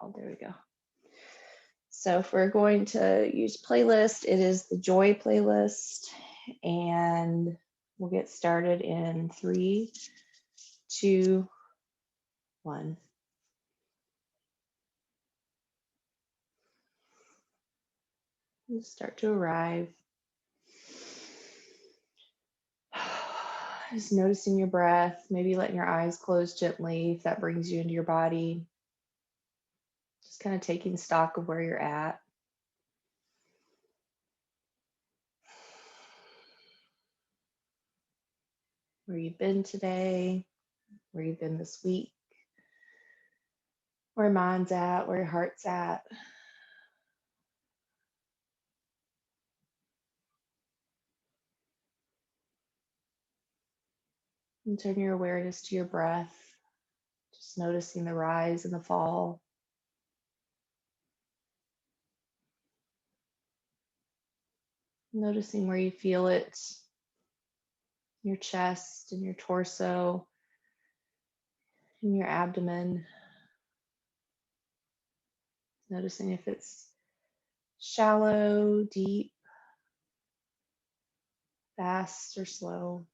Oh, there we go. So if we're going to use playlist, it is the Joy playlist, and we'll get started in 3, 2, 1. And start to arrive. Just noticing your breath, maybe letting your eyes close gently if that brings you into your body. Just kind of taking stock of where you're at. Where you've been today, where you've been this week, where your mind's at, where your heart's at. And turn your awareness to your breath, just noticing the rise and the fall. Noticing where you feel it, your chest and your torso, in your abdomen. Noticing if it's shallow, deep, fast, or slow.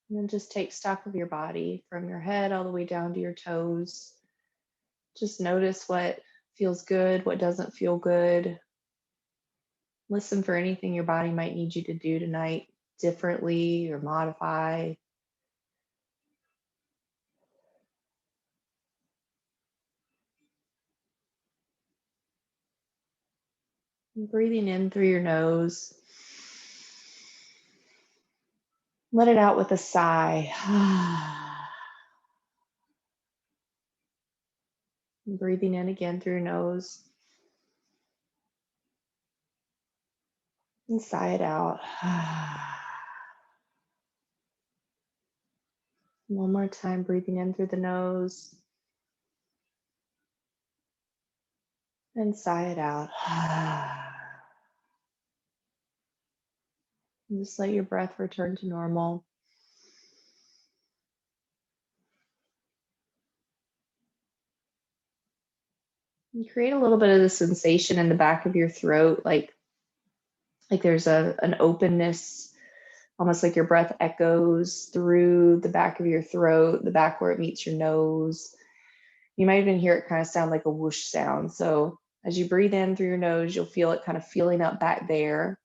And then just take stock of your body from your head all the way down to your toes. Just notice what feels good, what doesn't feel good. Listen for anything your body might need you to do tonight differently or modify. And breathing in through your nose. Let it out with a sigh. And breathing in again through your nose. And sigh it out. One more time, breathing in through the nose. And sigh it out. And just let your breath return to normal. And create a little bit of the sensation in the back of your throat, like there's an openness, almost like your breath echoes through the back of your throat, the back where it meets your nose. You might even hear it kind of sound like a whoosh sound. So as you breathe in through your nose, you'll feel it kind of filling up back there.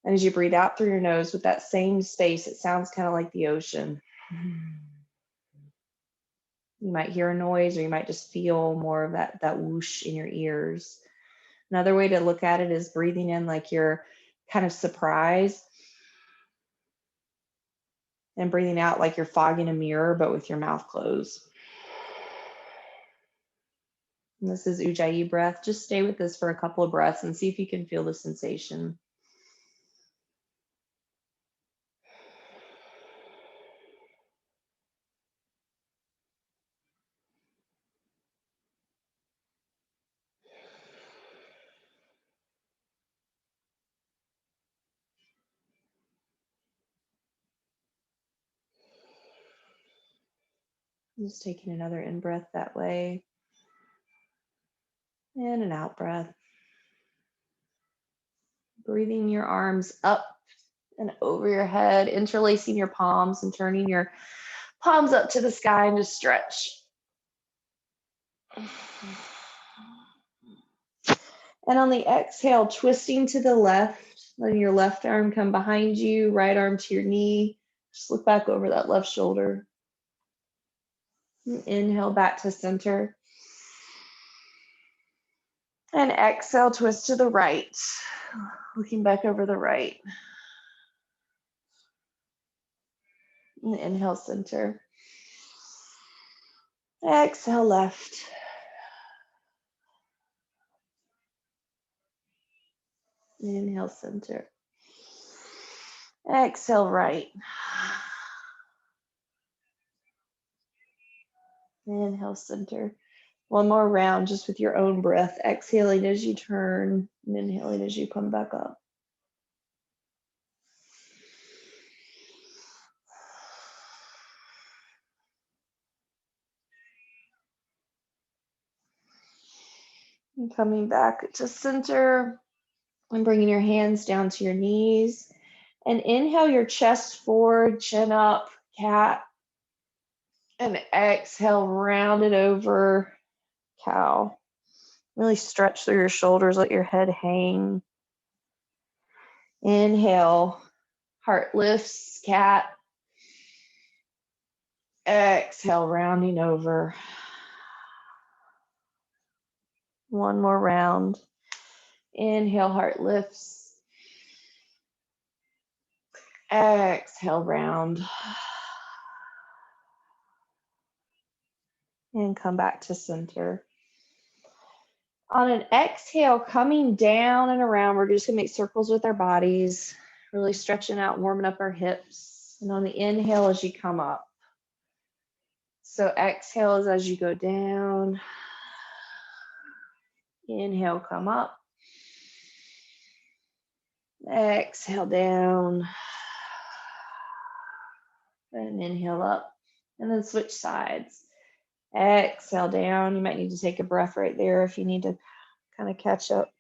And as you breathe out through your nose with that same space, it sounds kind of like the ocean. You might hear a noise, or you might just feel more of that whoosh in your ears. Another way to look at it is breathing in like you're kind of surprised, and breathing out like you're fogging a mirror, but with your mouth closed. And this is Ujjayi breath. Just stay with this for a couple of breaths and see if you can feel the sensation. Just taking another in breath that way. And an out breath. Breathing your arms up and over your head, interlacing your palms and turning your palms up to the sky, and just stretch. And on the exhale, twisting to the left, letting your left arm come behind you, right arm to your knee. Just look back over that left shoulder. And inhale back to center. And exhale, twist to the right, looking back over the right. And inhale, center. Exhale, left. Inhale, center. Exhale, right. Inhale, center. One more round just with your own breath, exhaling as you turn and inhaling as you come back up. And coming back to center and bringing your hands down to your knees. And inhale your chest forward, chin up, cat. And exhale, round it over, cow. Really stretch through your shoulders, let your head hang. Inhale, heart lifts, cat. Exhale, rounding over. One more round. Inhale, heart lifts. Exhale, round. And come back to center. On an exhale, coming down and around, we're just going to make circles with our bodies, really stretching out, warming up our hips. And on the inhale, as you come up. So exhale is as you go down. Inhale, come up. Exhale down. And inhale up. And then switch sides. Exhale down. You might need to take a breath right there if you need to kind of catch up.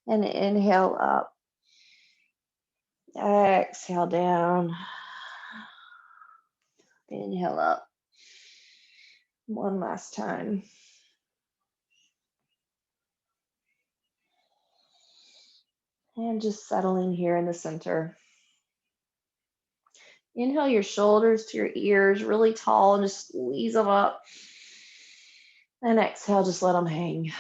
And inhale up. Exhale down. Inhale up. One last time. And just settling here in the center. Inhale your shoulders to your ears, really tall, and just squeeze them up. And exhale, just let them hang.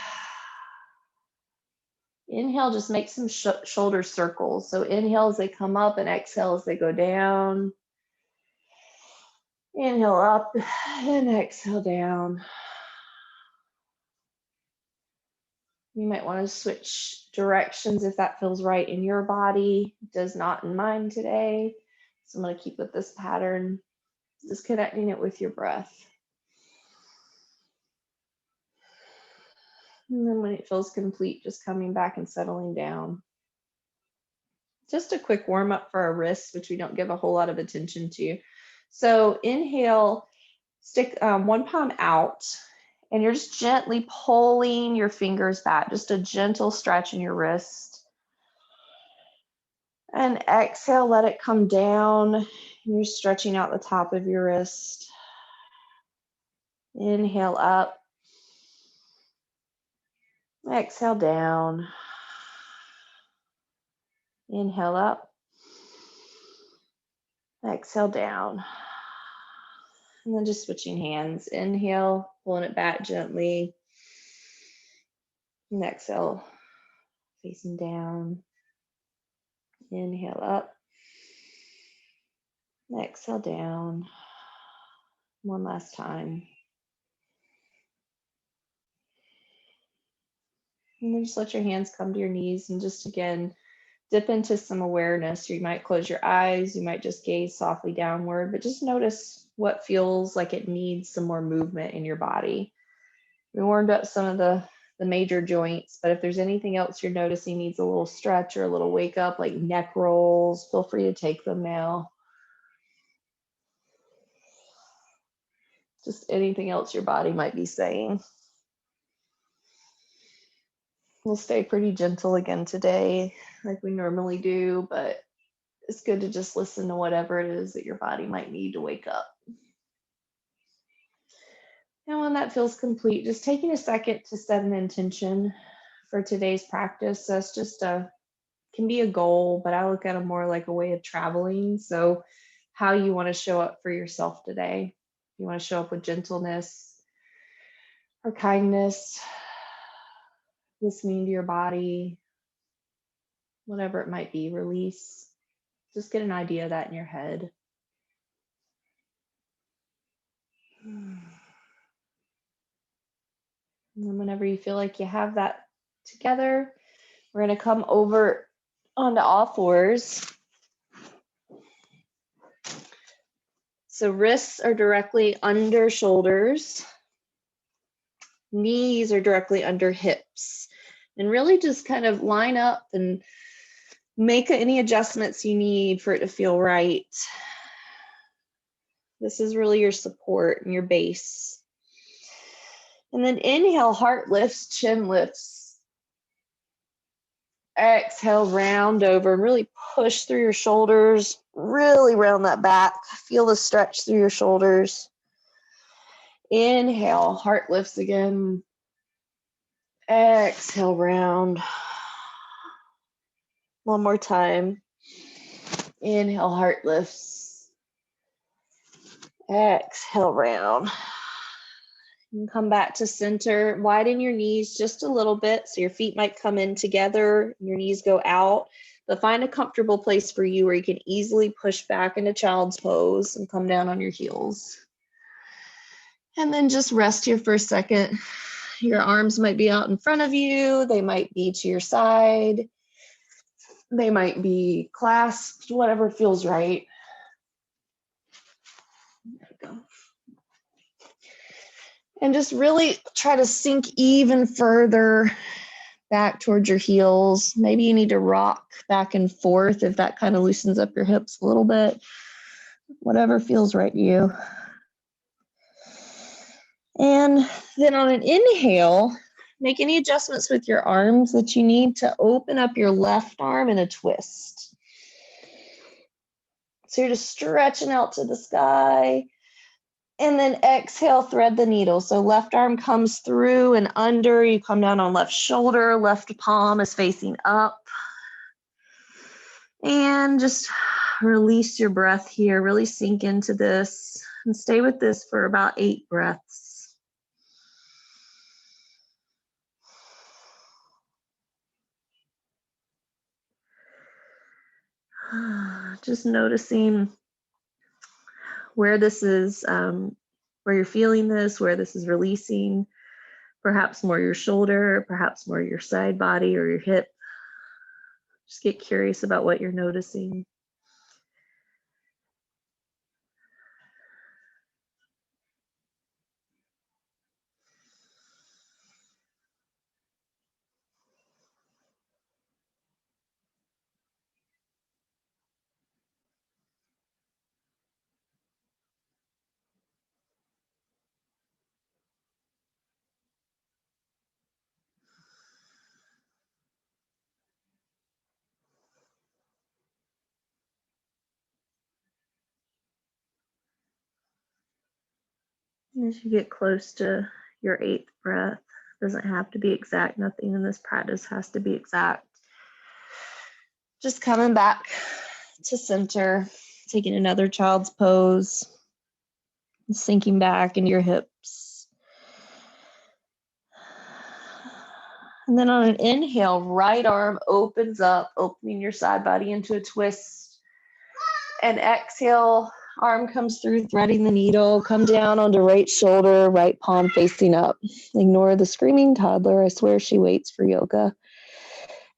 Inhale, just make some shoulder circles. So inhale as they come up and exhale as they go down. Inhale up and exhale down. You might want to switch directions if that feels right in your body. It does not in mine today. So I'm going to keep with this pattern, just connecting it with your breath. And then when it feels complete, just coming back and settling down. Just a quick warm up for our wrists, which we don't give a whole lot of attention to. So inhale, stick one palm out, and you're just gently pulling your fingers back, just a gentle stretch in your wrist. And exhale, let it come down. And you're stretching out the top of your wrist. Inhale up. Exhale down. Inhale up. Exhale down. And then just switching hands. Inhale, pulling it back gently. And exhale, facing down. Inhale up. Exhale down. One last time. And then just let your hands come to your knees and just again, dip into some awareness. You might close your eyes. You might just gaze softly downward, but just notice what feels like it needs some more movement in your body. We warmed up some of the major joints, but if there's anything else you're noticing needs a little stretch or a little wake up, like neck rolls, feel free to take them now. Just anything else your body might be saying. We'll stay pretty gentle again today, like we normally do, but it's good to just listen to whatever it is that your body might need to wake up. And when that feels complete, just taking a second to set an intention for today's practice. That's just can be a goal, but I look at it more like a way of traveling. So how you want to show up for yourself today. You want to show up with gentleness or kindness, listening to your body, whatever it might be, release. Just get an idea of that in your head. And then whenever you feel like you have that together, we're going to come over onto all fours. So wrists are directly under shoulders. Knees are directly under hips. And really just kind of line up and make any adjustments you need for it to feel right. This is really your support and your base. And then inhale, heart lifts, chin lifts. Exhale, round over and really push through your shoulders, really round that back. Feel the stretch through your shoulders. Inhale, heart lifts again. Exhale, round. One more time. Inhale, heart lifts. Exhale, round. And come back to center. Widen your knees just a little bit so your feet might come in together, your knees go out. But find a comfortable place for you where you can easily push back into child's pose and come down on your heels. And then just rest here for a second. Your arms might be out in front of you. They might be to your side. They might be clasped, whatever feels right. There we go. And just really try to sink even further back towards your heels. Maybe you need to rock back and forth if that kind of loosens up your hips a little bit. Whatever feels right to you. And then on an inhale, make any adjustments with your arms that you need to open up your left arm in a twist. So you're just stretching out to the sky. And then exhale, thread the needle. So left arm comes through and under. You come down on left shoulder. Left palm is facing up. And just release your breath here. Really sink into this. And stay with this for about 8 breaths. Just noticing where this is, where you're feeling this, where this is releasing, perhaps more your shoulder, perhaps more your side body or your hip. Just get curious about what you're noticing. As you get close to your 8th breath, doesn't have to be exact. Nothing in this practice has to be exact. Just coming back to center, taking another child's pose, sinking back into your hips. And then on an inhale, right arm opens up, opening your side body into a twist. And exhale, arm comes through, threading the needle, come down onto right shoulder, right palm facing up. Ignore the screaming toddler. I swear she waits for yoga.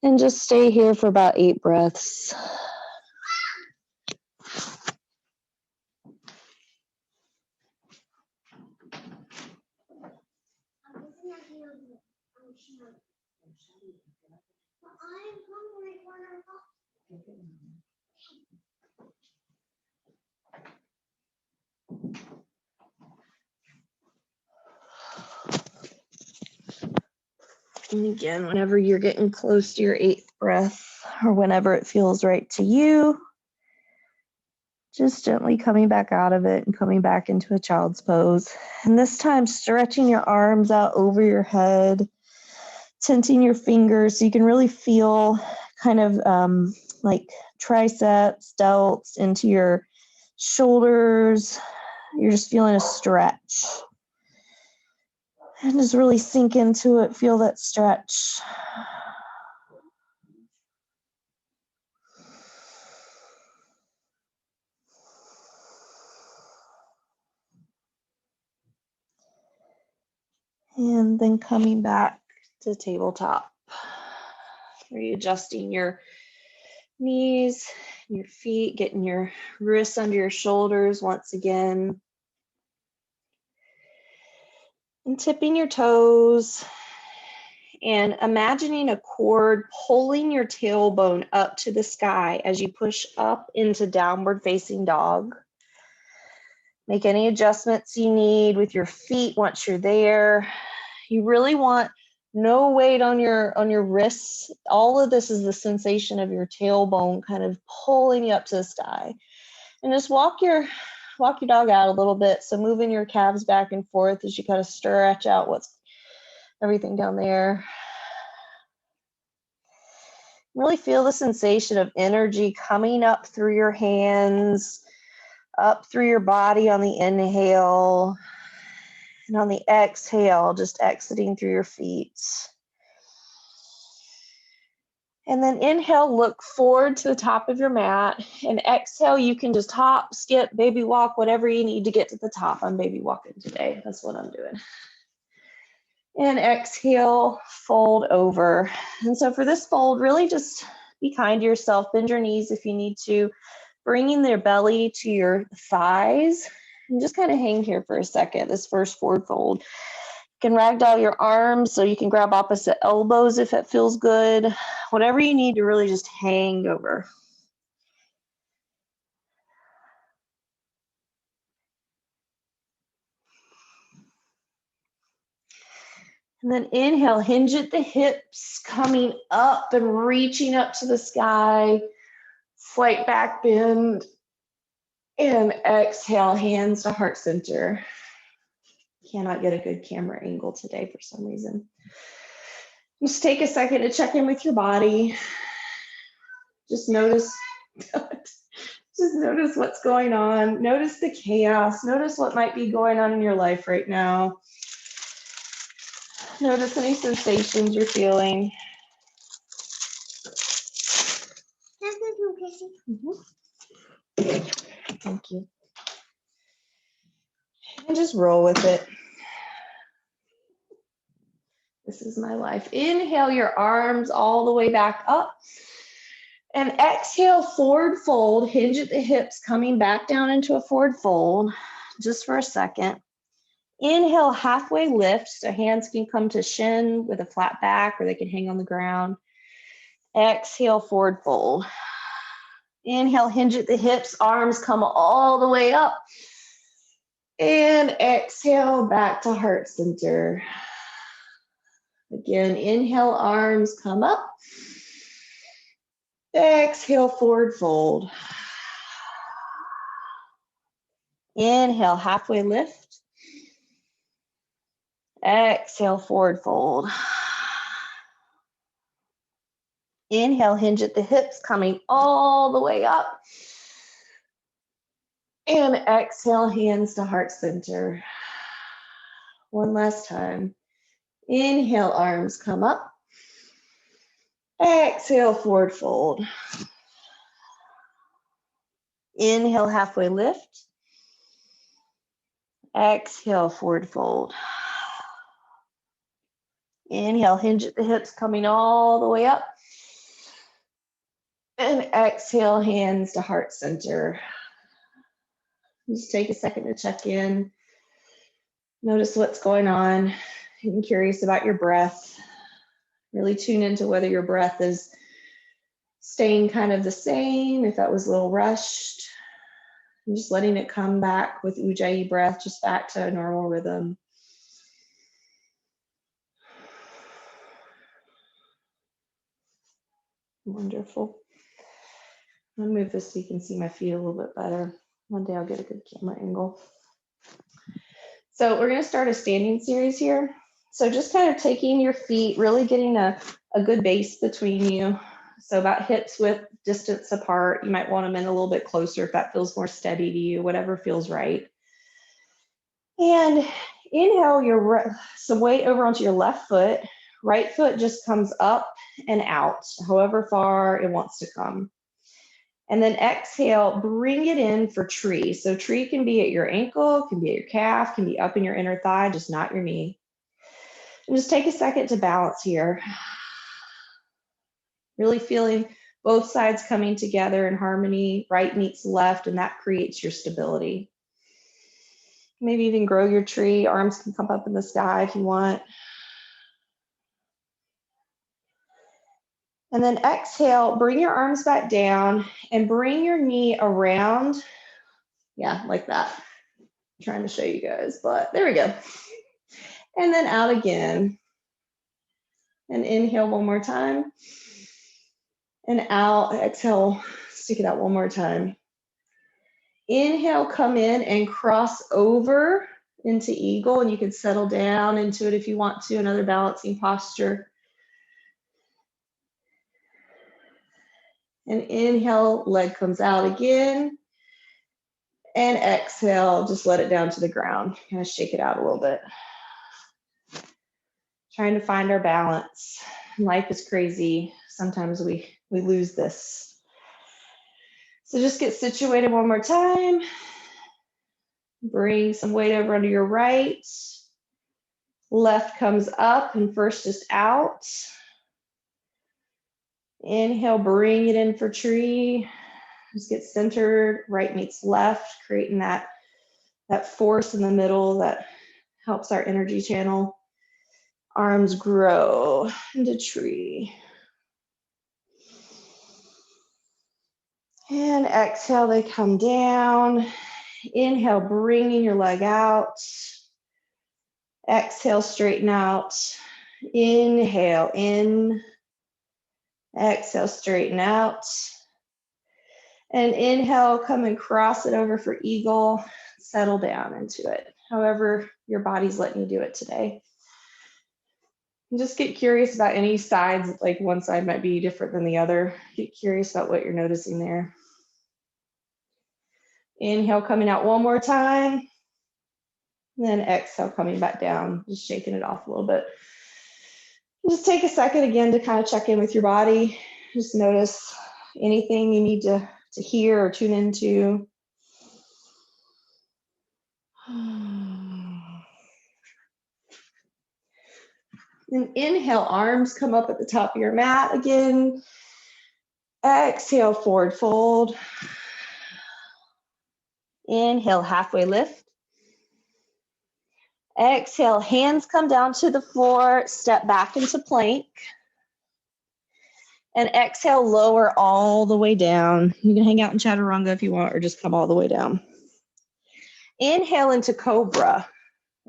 And just stay here for about 8 breaths. And again, whenever you're getting close to your 8th breath, or whenever it feels right to you, just gently coming back out of it and coming back into a child's pose. And this time, stretching your arms out over your head, tenting your fingers so you can really feel kind of like triceps, delts into your shoulders. You're just feeling a stretch. And just really sink into it, feel that stretch. And then coming back to tabletop. Readjusting your knees, your feet, getting your wrists under your shoulders once again. And tipping your toes. And imagining a cord pulling your tailbone up to the sky as you push up into downward facing dog. Make any adjustments you need with your feet once you're there. You really want no weight on your wrists. All of this is the sensation of your tailbone kind of pulling you up to the sky. And just walk your dog out a little bit. So moving your calves back and forth as you kind of stretch out what's everything down there. Really feel the sensation of energy coming up through your hands, up through your body on the inhale, and on the exhale, just exiting through your feet. And then inhale, look forward to the top of your mat, and exhale, you can just hop, skip, baby walk, whatever you need to get to the top. I'm baby walking today. That's what I'm doing. And exhale, fold over. And so for this fold, really just be kind to yourself. Bend your knees if you need to. Bringing their belly to your thighs. And just kind of hang here for a second, this first forward fold. You can ragdoll your arms so you can grab opposite elbows if it feels good. Whatever you need to really just hang over. And then inhale, hinge at the hips, coming up and reaching up to the sky. Slight back bend. And exhale, hands to heart center. Cannot get a good camera angle today for some reason. Just take a second to check in with your body. Just notice, what's going on. Notice the chaos. Notice what might be going on in your life right now. Notice any sensations you're feeling. Thank you. And just roll with it. This is my life. Inhale your arms all the way back up. And exhale, forward fold. Hinge at the hips, coming back down into a forward fold just for a second. Inhale, halfway lift, so hands can come to shin with a flat back, or they can hang on the ground. Exhale, forward fold. Inhale, hinge at the hips, arms come all the way up. And exhale, back to heart center. Again, inhale, arms come up. Exhale, forward fold. Inhale, halfway lift. Exhale, forward fold. Inhale, hinge at the hips, coming all the way up. And exhale, hands to heart center. One last time. Inhale, arms come up. Exhale, forward fold. Inhale, halfway lift. Exhale, forward fold. Inhale, hinge at the hips, coming all the way up. And exhale, hands to heart center. Just take a second to check in. Notice what's going on. I'm curious about your breath. Really tune into whether your breath is staying kind of the same, if that was a little rushed. And just letting it come back with Ujjayi breath, just back to a normal rhythm. Wonderful. I'll move this so you can see my feet a little bit better. One day I'll get a good camera angle. So we're going to start a standing series here. So just kind of taking your feet, really getting a good base between you. So about hips width distance apart. You might want them in a little bit closer if that feels more steady to you, whatever feels right. And inhale some weight over onto your left foot. Right foot just comes up and out, however far it wants to come. And then exhale, bring it in for tree. So tree can be at your ankle, can be at your calf, can be up in your inner thigh, just not your knee. And just take a second to balance here. Really feeling both sides coming together in harmony, right meets left, and that creates your stability. Maybe even grow your tree. Arms can come up in the sky if you want. And then exhale, bring your arms back down and bring your knee around. Yeah, like that. I'm trying to show you guys, but there we go. And then out again. And inhale one more time. And out, exhale, stick it out one more time. Inhale, come in and cross over into eagle, and you can settle down into it if you want to, another balancing posture. And inhale, leg comes out again. And exhale, just let it down to the ground. Kind of shake it out a little bit. Trying to find our balance. Life is crazy. Sometimes we lose this. So just get situated one more time. Bring some weight over under your right. Left comes up and first just out. Inhale, bring it in for tree. Just get centered, right meets left, creating that force in the middle that helps our energy channel. Arms grow into tree. And exhale, they come down. Inhale, bringing your leg out. Exhale, straighten out. Inhale, in. Exhale, straighten out. And inhale, come and cross it over for eagle. Settle down into it, however your body's letting you do it today. And just get curious about any sides, like one side might be different than the other. Get curious about what you're noticing there. Inhale, coming out one more time. And then exhale, coming back down, just shaking it off a little bit. Just take a second again to kind of check in with your body. Just notice anything you need to hear or tune into. And inhale, arms come up at the top of your mat again. Exhale, forward fold. Inhale, halfway lift. Exhale, hands come down to the floor, step back into plank. And exhale, lower all the way down. You can hang out in chaturanga if you want, or just come all the way down. Inhale into cobra.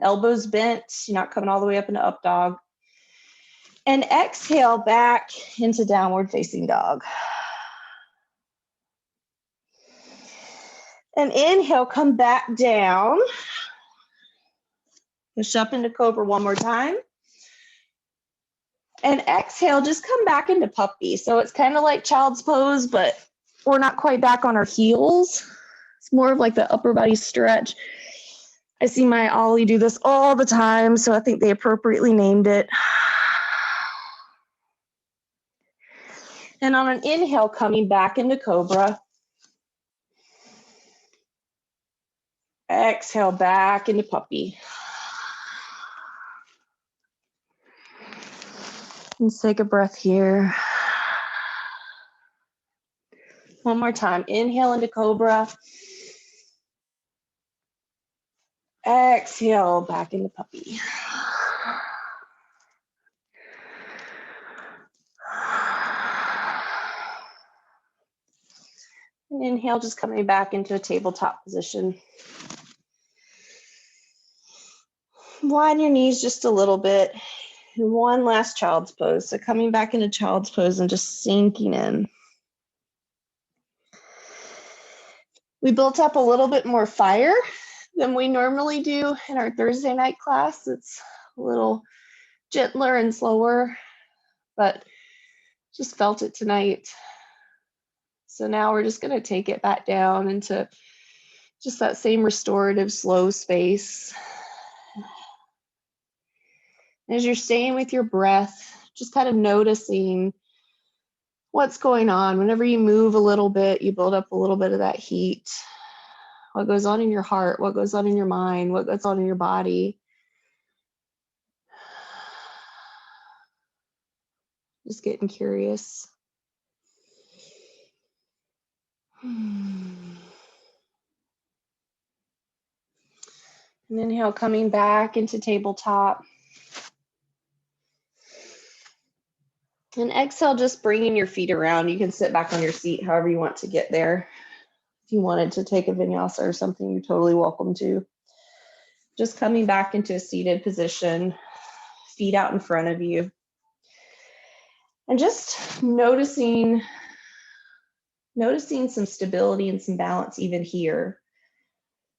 Elbows bent, you're not coming all the way up into up dog. And exhale back into downward facing dog. And inhale, come back down. Push up into cobra one more time. And exhale, just come back into puppy. So it's kind of like child's pose, but we're not quite back on our heels. It's more of like the upper body stretch. I see my Ollie do this all the time, so I think they appropriately named it. And on an inhale, coming back into cobra. Exhale, back into puppy. Let's take a breath here. One more time. Inhale into cobra. Exhale, back into puppy. And inhale, just coming back into a tabletop position. Widen your knees just a little bit. And one last child's pose. So coming back into child's pose and just sinking in. We built up a little bit more fire than we normally do in our Thursday night class. It's a little gentler and slower, but just felt it tonight. So now we're just going to take it back down into just that same restorative slow space. As you're staying with your breath, just kind of noticing what's going on. Whenever you move a little bit, you build up a little bit of that heat. What goes on in your heart, what goes on in your mind, what goes on in your body. Just getting curious. And inhale, coming back into tabletop. And exhale, just bringing your feet around. You can sit back on your seat however you want to get there. If you wanted to take a vinyasa or something, you're totally welcome to. Just coming back into a seated position, feet out in front of you. And just noticing some stability and some balance even here.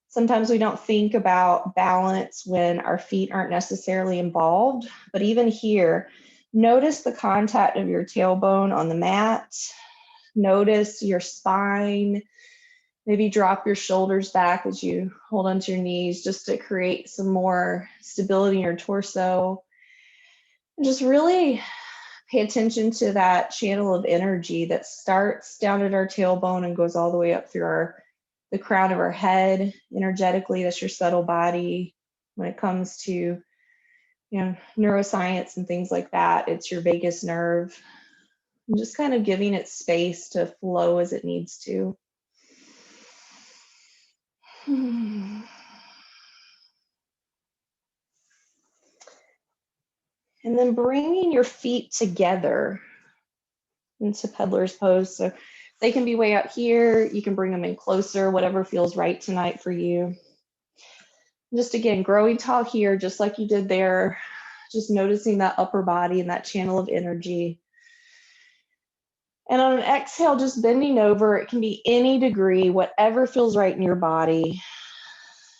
Sometimes we don't think about balance when our feet aren't necessarily involved, but even here, notice the contact of your tailbone on the mat. Notice your spine. Maybe drop your shoulders back as you hold onto your knees just to create some more stability in your torso. And just really pay attention to that channel of energy that starts down at our tailbone and goes all the way up through the crown of our head. Energetically, that's your subtle body. When it comes to neuroscience and things like that, it's your vagus nerve. And just kind of giving it space to flow as it needs to. And then bringing your feet together into peddler's pose. So they can be way out here. You can bring them in closer, whatever feels right tonight for you. Just again, growing tall here, just like you did there. Just noticing that upper body and that channel of energy. And on an exhale, just bending over. It can be any degree, whatever feels right in your body.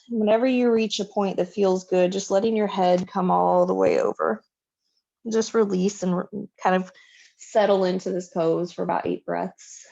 Whenever you reach a point that feels good, just letting your head come all the way over. Just release and kind of settle into this pose for about 8 breaths.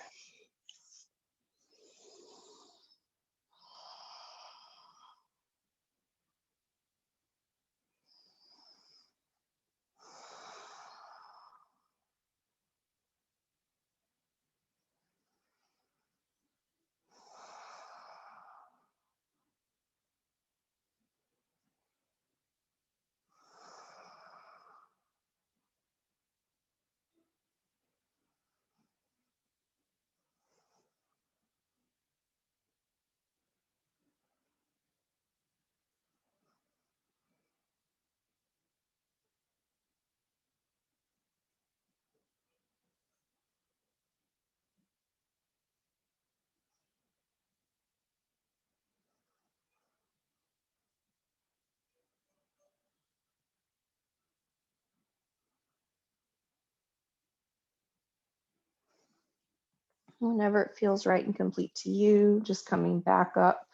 Whenever it feels right and complete to you, just coming back up,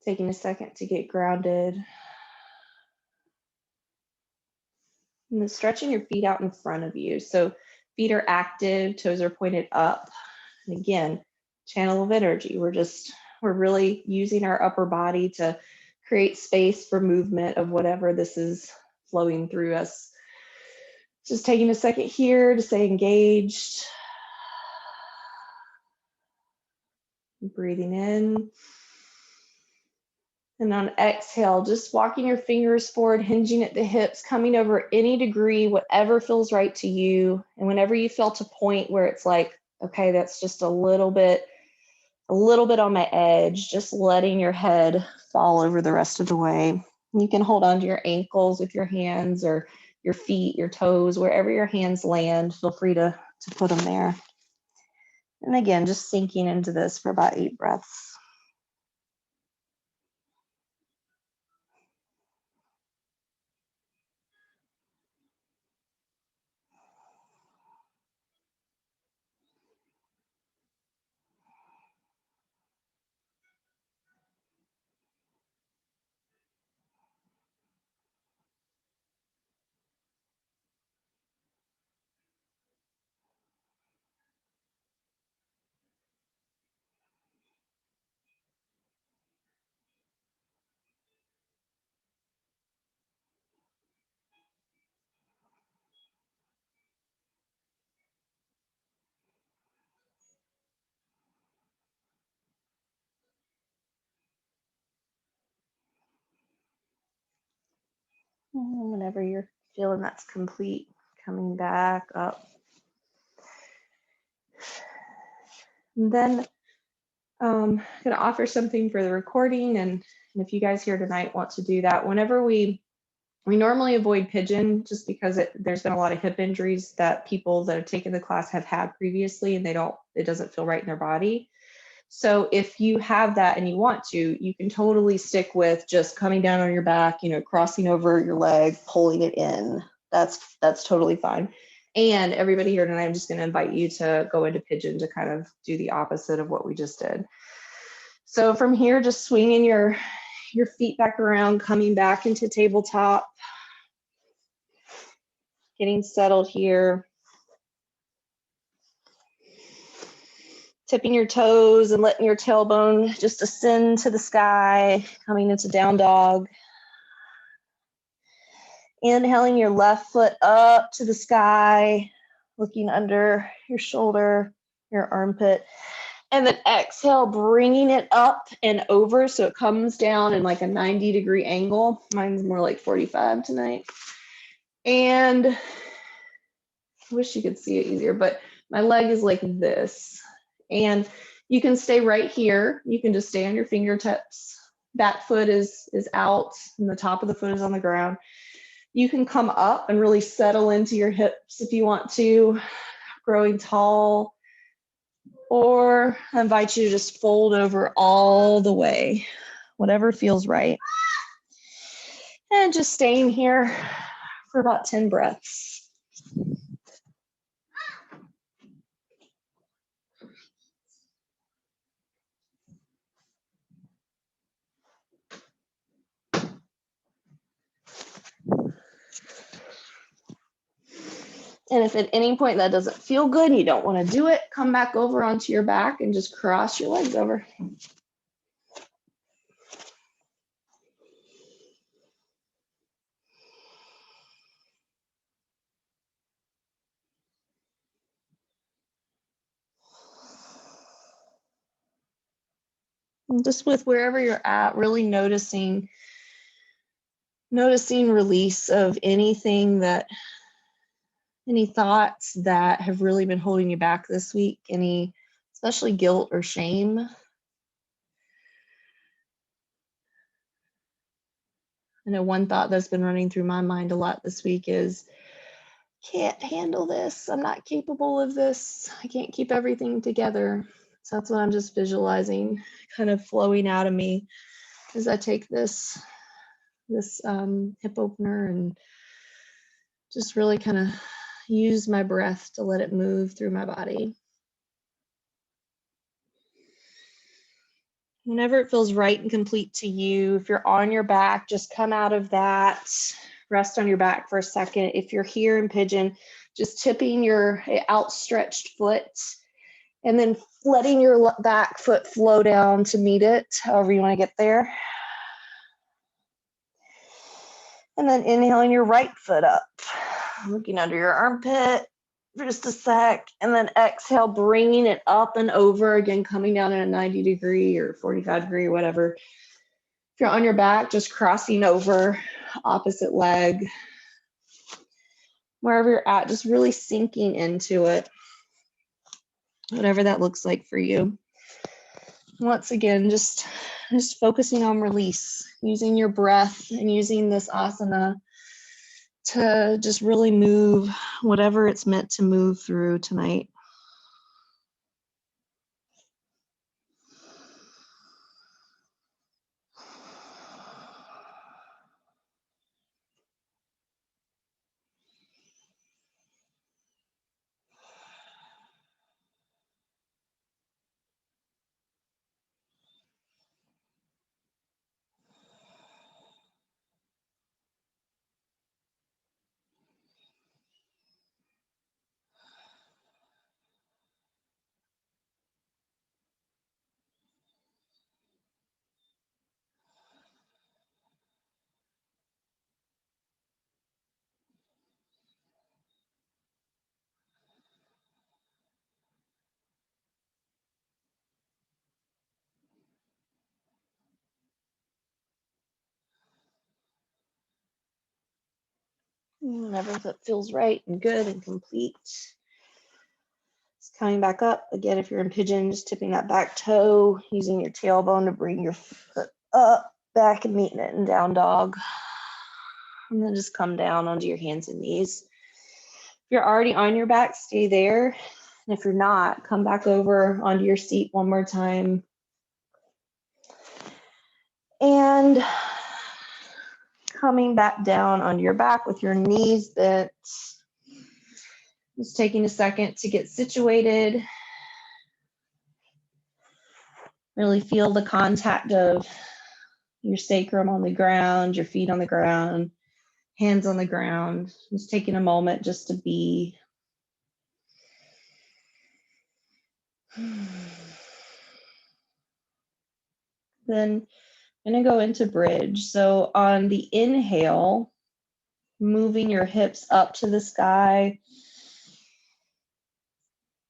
taking a second to get grounded. And then stretching your feet out in front of you. So feet are active, toes are pointed up. And again, channel of energy. We're really using our upper body to create space for movement of whatever this is flowing through us. Just taking a second here to stay engaged. Breathing in. And on exhale, just walking your fingers forward, hinging at the hips, coming over any degree, whatever feels right to you. And whenever you feel to point where it's like, okay, that's just a little bit on my edge, just letting your head fall over the rest of the way. You can hold on to your ankles with your hands or your feet, your toes, wherever your hands land, feel free to put them there. And again, just sinking into this for about 8 breaths. And whenever you're feeling that's complete, coming back up. And then I'm going to offer something for the recording. And if you guys here tonight want to do that, whenever we normally avoid pigeon just because there's been a lot of hip injuries that people that have taken the class have had previously, and it doesn't feel right in their body. So if you have that and you want to, you can totally stick with just coming down on your back, you know, crossing over your leg, pulling it in. That's totally fine. And everybody here tonight, I'm just going to invite you to go into pigeon to kind of do the opposite of what we just did. So from here, just swinging your feet back around, coming back into tabletop, getting settled here. Tipping your toes and letting your tailbone just ascend to the sky, coming into down dog. Inhaling your left foot up to the sky, looking under your shoulder, your armpit. And then exhale, bringing it up and over so it comes down in like a 90-degree angle. Mine's more like 45 tonight. And I wish you could see it easier, but my leg is like this. And you can stay right here. You can just stay on your fingertips. Back foot is out and the top of the foot is on the ground. You can come up and really settle into your hips if you want to, growing tall. Or I invite you to just fold over all the way, whatever feels right. And just staying here for about 10 breaths. And if at any point that doesn't feel good, you don't want to do it, come back over onto your back and just cross your legs over. And just with wherever you're at, really noticing release of anything that, any thoughts that have really been holding you back this week, any, especially guilt or shame. I know one thought that's been running through my mind a lot this week is, can't handle this. I'm not capable of this. I can't keep everything together. So that's what I'm just visualizing kind of flowing out of me as I take this hip opener and just really kind of use my breath to let it move through my body. Whenever it feels right and complete to you, if you're on your back, just come out of that. Rest on your back for a second. If you're here in pigeon, just tipping your outstretched foot and then letting your back foot flow down to meet it, however you want to get there. And then inhaling your right foot up, looking under your armpit for just a sec, and then exhale, bringing it up and over, again, coming down in a 90-degree or 45-degree or whatever. If you're on your back, just crossing over, opposite leg. Wherever you're at, just really sinking into it, whatever that looks like for you. Once again, just focusing on release, using your breath and using this asana to just really move whatever it's meant to move through tonight. Whenever that feels right and good and complete. Just coming back up. Again, if you're in pigeon, just tipping that back toe, using your tailbone to bring your foot up, back and meeting it in down dog. And then just come down onto your hands and knees. If you're already on your back, stay there. And if you're not, come back over onto your seat one more time. And coming back down onto your back with your knees bent. Just taking a second to get situated. Really feel the contact of your sacrum on the ground, your feet on the ground, hands on the ground. Just taking a moment just to be. Then I'm going to go into bridge. So on the inhale, moving your hips up to the sky.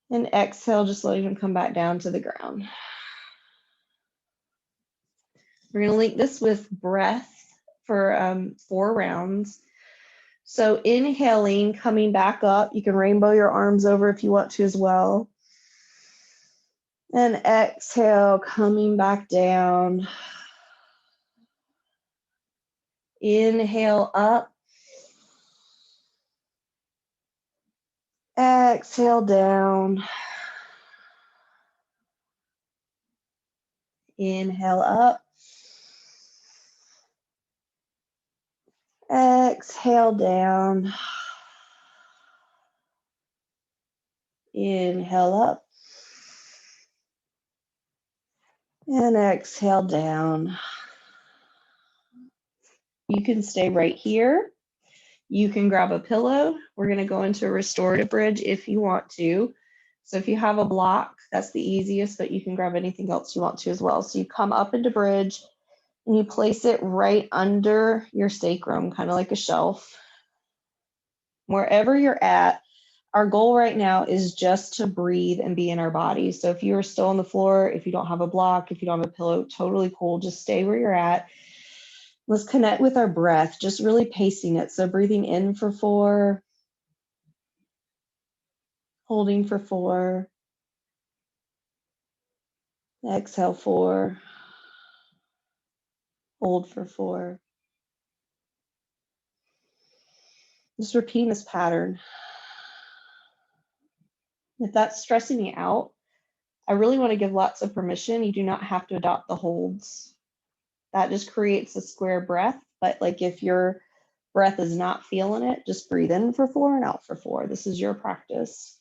And exhale, just letting them come back down to the ground. We're going to link this with breath for 4 rounds. So inhaling, coming back up. You can rainbow your arms over if you want to as well. And exhale, coming back down. Inhale up. Exhale down. Inhale up. Exhale down. Inhale up. And exhale down. You can stay right here. You can grab a pillow. We're going to go into a restorative bridge if you want to. So if you have a block, that's the easiest, but you can grab anything else you want to as well. So you come up into bridge and you place it right under your sacrum, kind of like a shelf. Wherever you're at, our goal right now is just to breathe and be in our body. So if you're still on the floor, if you don't have a block, if you don't have a pillow, totally cool. Just stay where you're at. Let's connect with our breath, just really pacing it. So breathing in for 4, holding for 4, exhale 4, hold for 4. Just repeating this pattern. If that's stressing you out, I really want to give lots of permission. You do not have to adopt the holds. That just creates a square breath. But like if your breath is not feeling it, just breathe in for 4 and out for 4. This is your practice.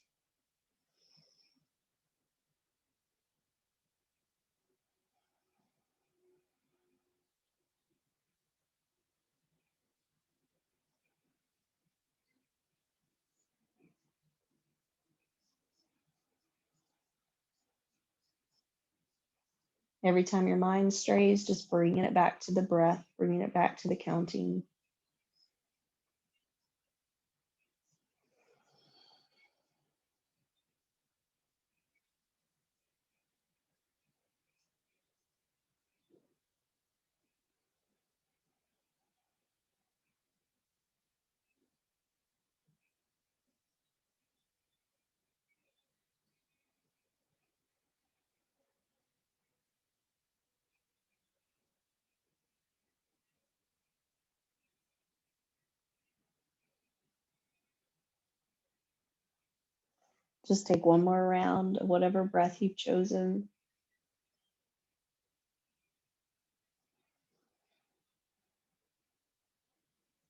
Every time your mind strays, just bringing it back to the breath, bringing it back to the counting. Just take one more round of whatever breath you've chosen.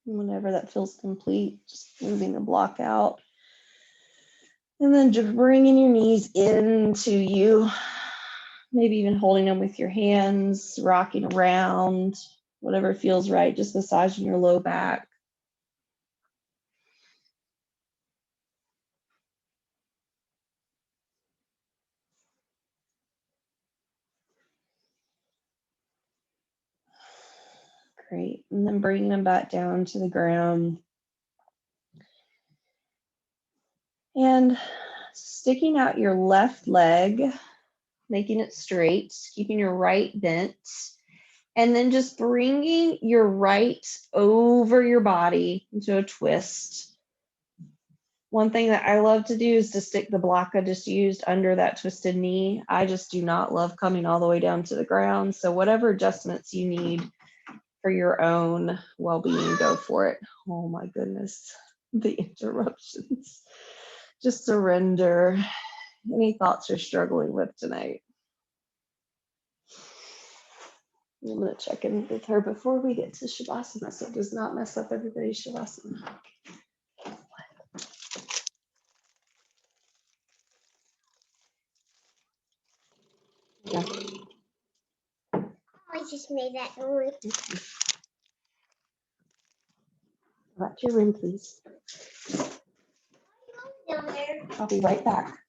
Whenever that feels complete, just moving the block out. And then just bringing your knees into you. Maybe even holding them with your hands, rocking around, whatever feels right, just massaging your low back. Great. And then bringing them back down to the ground. And sticking out your left leg, making it straight, keeping your right bent. And then just bringing your right over your body into a twist. One thing that I love to do is to stick the block I just used under that twisted knee. I just do not love coming all the way down to the ground. So whatever adjustments you need for your own well-being, go for it. Oh my goodness, the interruptions. Just surrender. Any thoughts you're struggling with tonight? I'm going to check in with her before we get to Shavasana so it does not mess up everybody's Shavasana. Yeah. I just made that noise. Go back to your room, please. Down there. I'll be right back.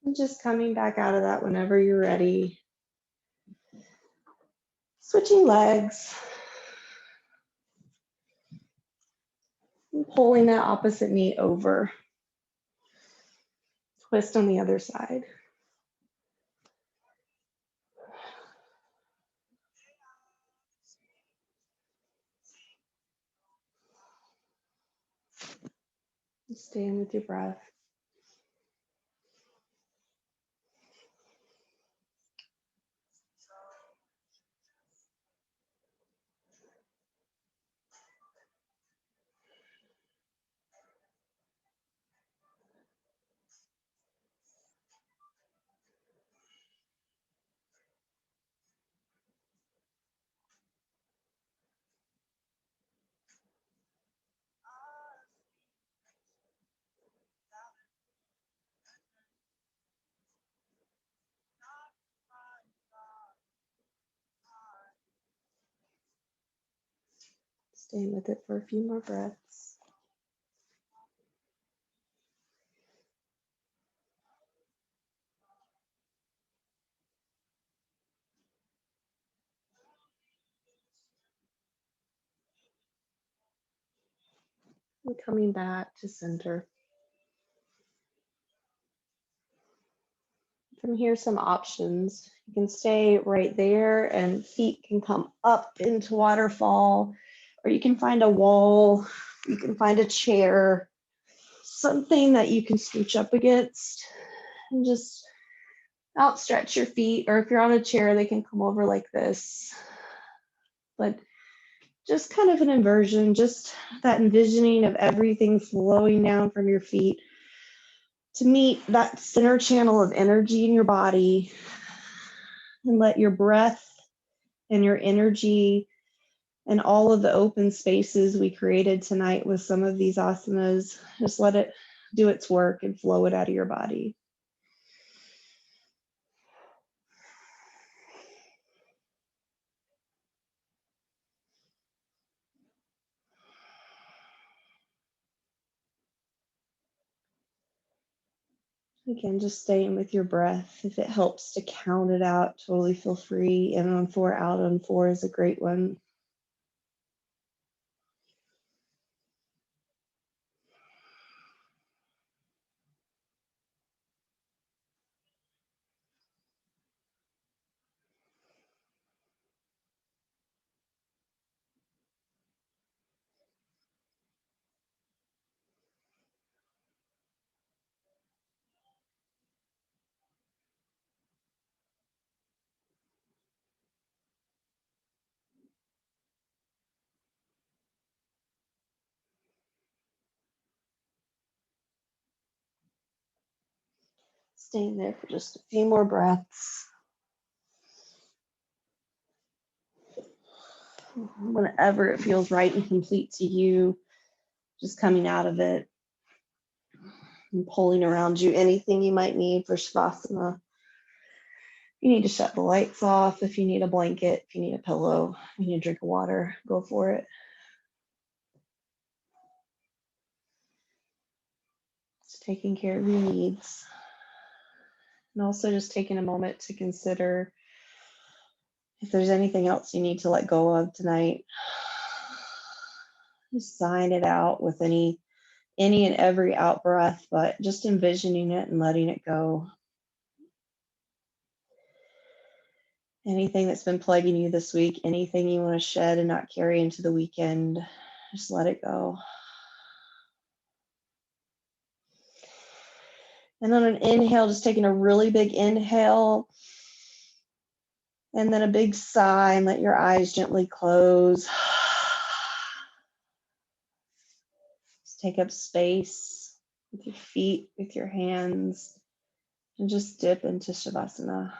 And just coming back out of that whenever you're ready. Switching legs. And pulling that opposite knee over. Twist on the other side. Stay in with your breath. Stay with it for a few more breaths. And coming back to center. From here, some options. You can stay right there and feet can come up into waterfall, or you can find a wall, you can find a chair, something that you can scooch up against and just outstretch your feet, or if you're on a chair, they can come over like this. But just kind of an inversion, just that envisioning of everything flowing down from your feet to meet that center channel of energy in your body, and let your breath and your energy and all of the open spaces we created tonight with some of these asanas, just let it do its work and flow it out of your body. Again, just staying with your breath. If it helps to count it out, totally feel free. In on 4, out on 4 is a great one. Staying there for just a few more breaths. Whenever it feels right and complete to you, just coming out of it and pulling around you anything you might need for Shavasana. You need to shut the lights off. If you need a blanket, if you need a pillow, if you need a drink of water, go for it. Just taking care of your needs. And also just taking a moment to consider if there's anything else you need to let go of tonight. Just sighing it out with any and every out breath, but just envisioning it and letting it go. Anything that's been plaguing you this week, anything you want to shed and not carry into the weekend, just let it go. And on an inhale, just taking a really big inhale and then a big sigh, and let your eyes gently close. Just take up space with your feet, with your hands, and just dip into Shavasana.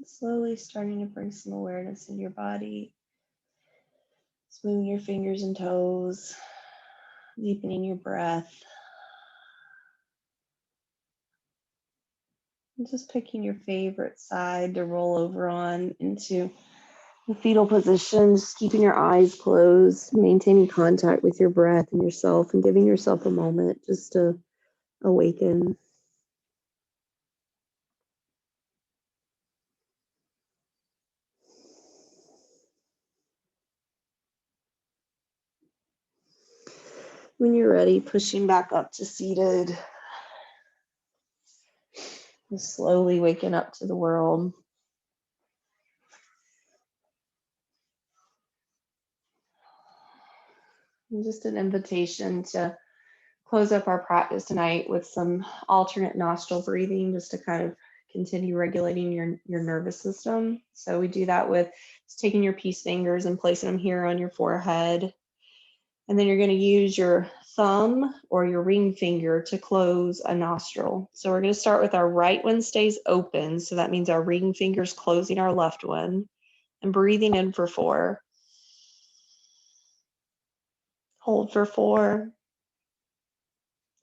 Slowly starting to bring some awareness in your body. Smoothing your fingers and toes, deepening your breath. And just picking your favorite side to roll over on into the fetal position, just keeping your eyes closed, maintaining contact with your breath and yourself, and giving yourself a moment just to awaken. When you're ready, pushing back up to seated. And slowly waking up to the world. And just an invitation to close up our practice tonight with some alternate nostril breathing, just to kind of continue regulating your nervous system. So we do that with just taking your peace fingers and placing them here on your forehead. And then you're going to use your thumb or your ring finger to close a nostril. So we're going to start with our right one stays open. So that means our ring finger's closing our left one. And breathing in for 4. Hold for 4.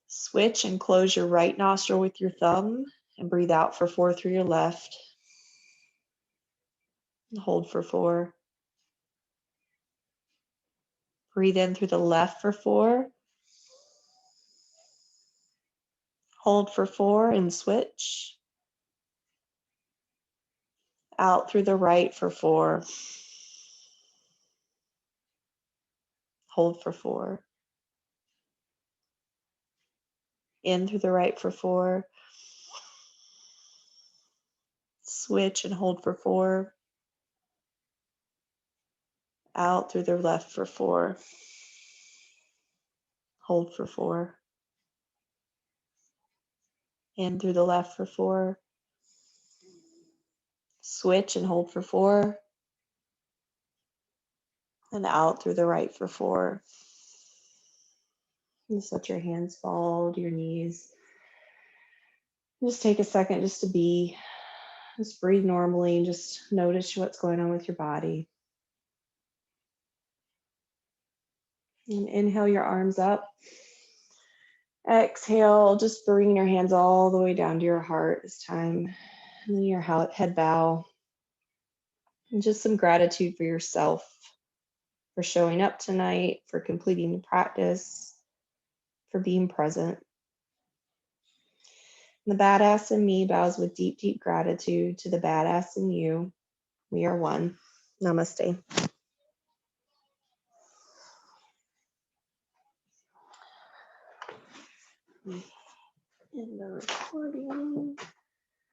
Switch and close your right nostril with your thumb and breathe out for 4 through your left. And hold for 4. Breathe in through the left for 4. Hold for 4 and switch. Out through the right for 4. Hold for 4. In through the right for 4. Switch and hold for 4. Out through the left for 4. Hold for 4. In through the left for 4. Switch and hold for 4. And out through the right for 4. Just let your hands fall to your knees. Just take a second just to be. Just breathe normally and just notice what's going on with your body. And inhale your arms up. Exhale, just bringing your hands all the way down to your heart this time. And then your head bow. And just some gratitude for yourself, for showing up tonight, for completing the practice, for being present. The badass in me bows with deep, deep gratitude to the badass in you. We are one. Namaste. In the recording.